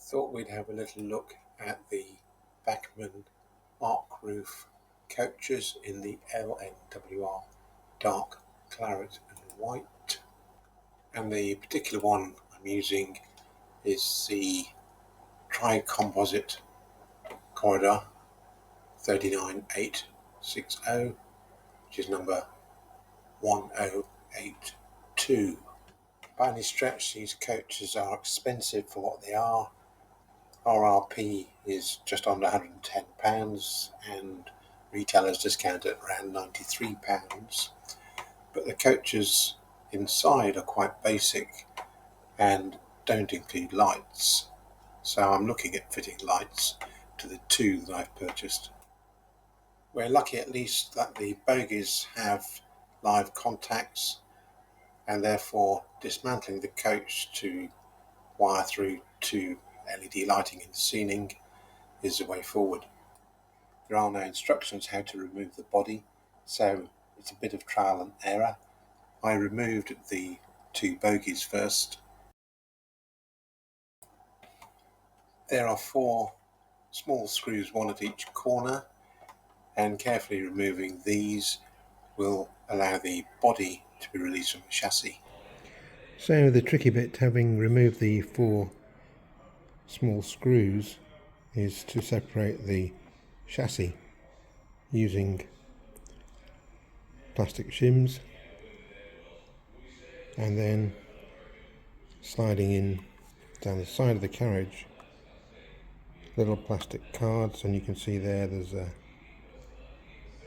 Thought we'd have a little look at the Bachmann arc roof coaches in the LNWR dark claret and white, and the particular one I'm using is the tri-composite corridor 39860, which is number 1082. By any stretch, these coaches are expensive for what they are. RRP is just under £110 and retailers discount at around £93, but the coaches inside are quite basic and don't include lights, so I'm looking at fitting lights to the two that I've purchased. We're lucky at least that the bogies have live contacts, and therefore dismantling the coach to wire through to LED lighting in the ceiling is the way forward. There are no instructions how to remove the body, so it's a bit of trial and error. I removed the two bogies first. There are 4 small screws, one at each corner, and carefully removing these will allow the body to be released from the chassis. So the tricky bit, having removed the 4 small screws, is to separate the chassis using plastic shims and then sliding in down the side of the carriage little plastic cards, and you can see there's a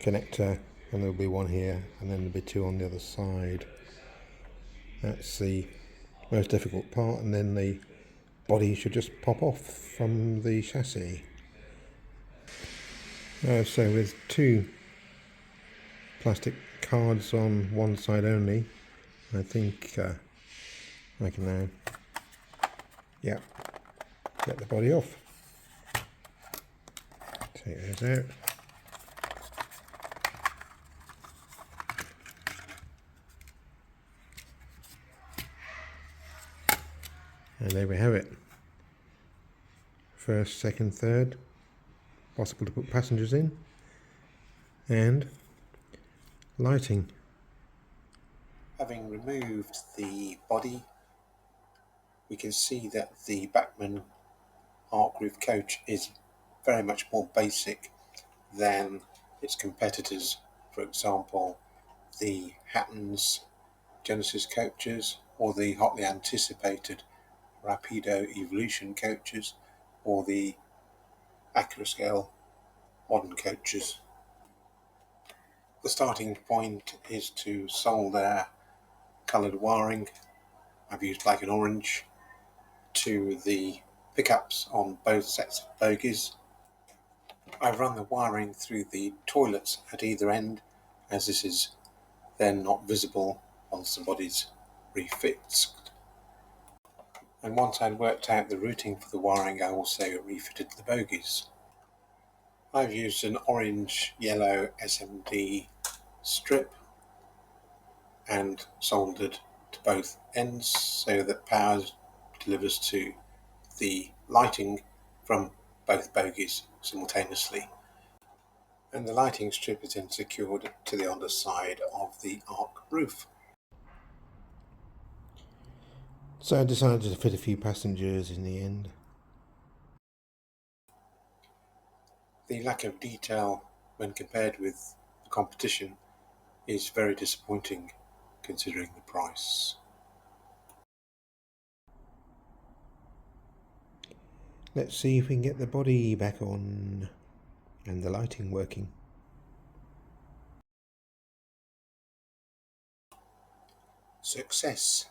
connector, and there'll be one here and then there'll be 2 on the other side. That's the most difficult part, and then the body should just pop off from the chassis. So with 2 plastic cards on one side only, I think I can now get the body off. Take those out. And there we have it. First, second, third. Possible to put passengers in. And lighting. Having removed the body, we can see that the Bachmann arc roof coach is very much more basic than its competitors. For example, the Hatton's Genesis coaches, or the hotly anticipated Rapido Evolution coaches, or the Acroscale modern coaches. The starting point is to solder coloured wiring. I've used black and orange to the pickups on both sets of bogies. I've run the wiring through the toilets at either end, as this is then not visible once the body's refixed. And once I'd worked out the routing for the wiring, I also refitted the bogies. I've used an orange-yellow SMD strip and soldered to both ends so that power delivers to the lighting from both bogies simultaneously. And the lighting strip is then secured to the underside of the arc roof. So I decided to fit a few passengers in the end. The lack of detail when compared with the competition is very disappointing considering the price. Let's see if we can get the body back on and the lighting working. Success.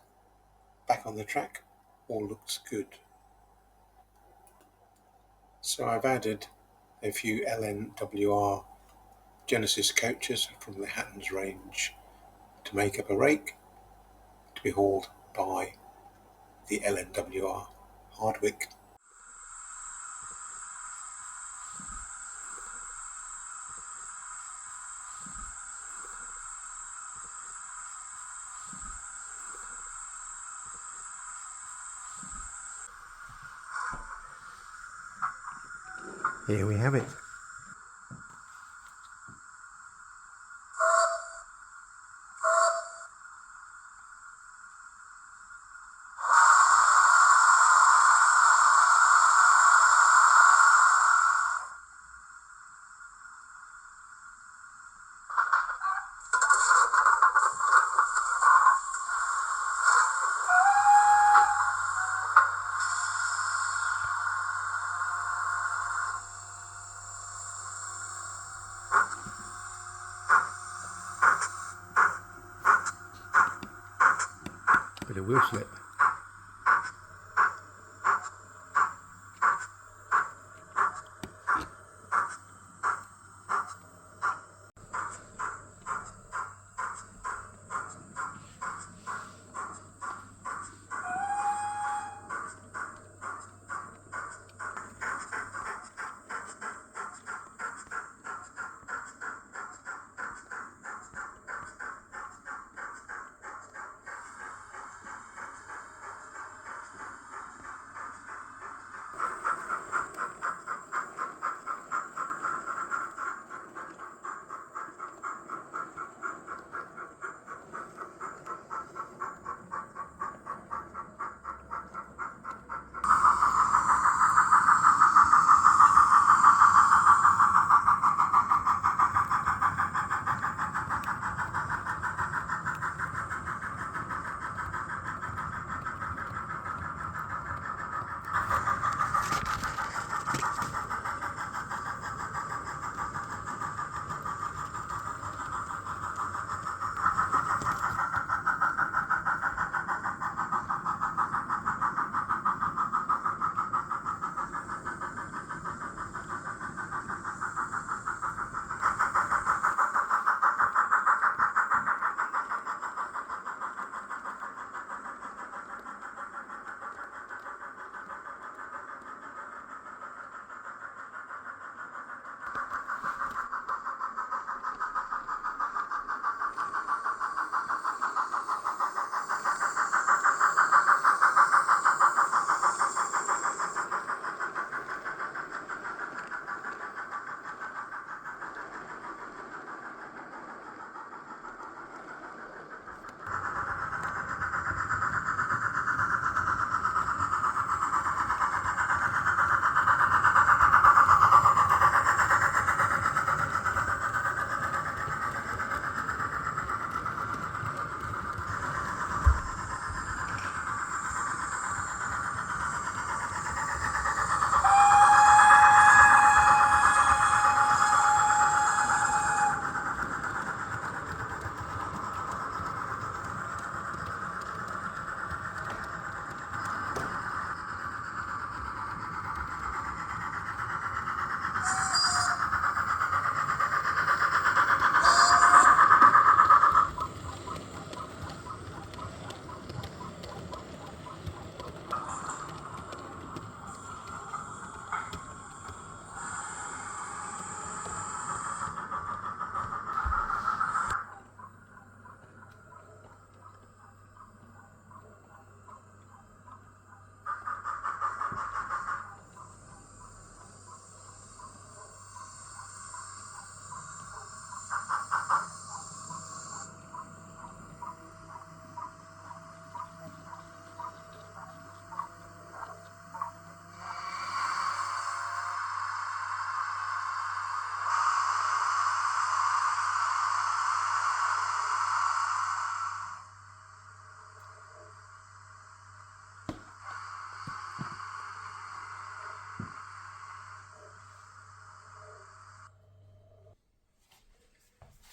Back on the track, all looks good. So I've added a few LNWR Genesis coaches from the Hatton's range to make up a rake to be hauled by the LNWR Hardwick. here we have it. Bit of wheel slip.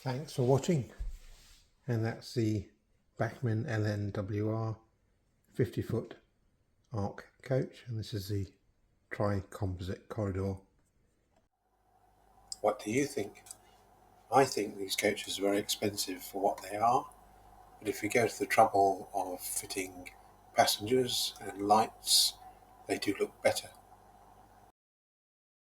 Thanks for watching, and that's the Bachmann LNWR 50-foot arc coach, and this is the tri-composite corridor. What do you think? I think these coaches are very expensive for what they are, but if you go to the trouble of fitting passengers and lights, they do look better.